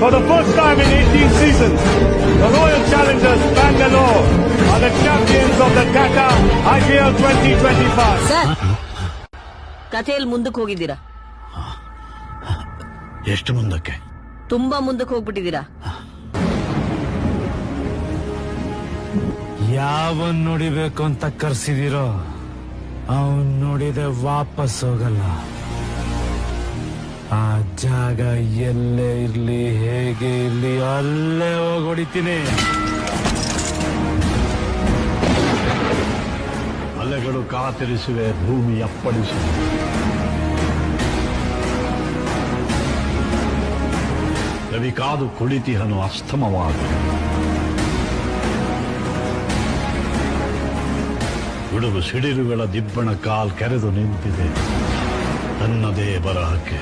For the first time in 18 seasons, the Royal Challengers Bangalore are the champions of the Tata IPL 2025. Sir ಕಥೆಯಲ್ಲಿ ಮುಂದಕ್ಕೆ ಹೋಗಿದ್ದೀರಾ? ಎಷ್ಟು ಮುಂದಕ್ಕೆ? ತುಂಬಾ ಮುಂದಕ್ಕೆ ಹೋಗ್ಬಿಟ್ಟಿದ್ದೀರಾ. ಯಾವನ್ ನೋಡಿಬೇಕು ಅಂತ ಕರ್ಸಿದಿರೋ ಅವನ್ ನೋಡಿದೆ ವಾಪಸ್ ಹೋಗಲ್ಲ. ಆ ಜಾಗ ಎಲ್ಲೇ ಇರ್ಲಿ ಹೇಗೆ ಇರ್ಲಿ ಅಲ್ಲೇ ಹೋಗಿ ಹೊಡಿತೀನಿ. ಅಲೆಗಳು ಕಾತಿರಿಸುವೆ, ಭೂಮಿ ಅಪ್ಪಳಿಸುವೆ. ರವಿ ಕಾದು ಕುಳಿತಿಹನು ಅಸ್ತಮವಾದ ಗುಡುಗು ಸಿಡಿಲುಗಳ ದಿಬ್ಬಣ ಕಾಲ್ ಕೆರೆದು ನಿಂತಿದೆ ನನ್ನದೇ ಬರಹಕ್ಕೆ.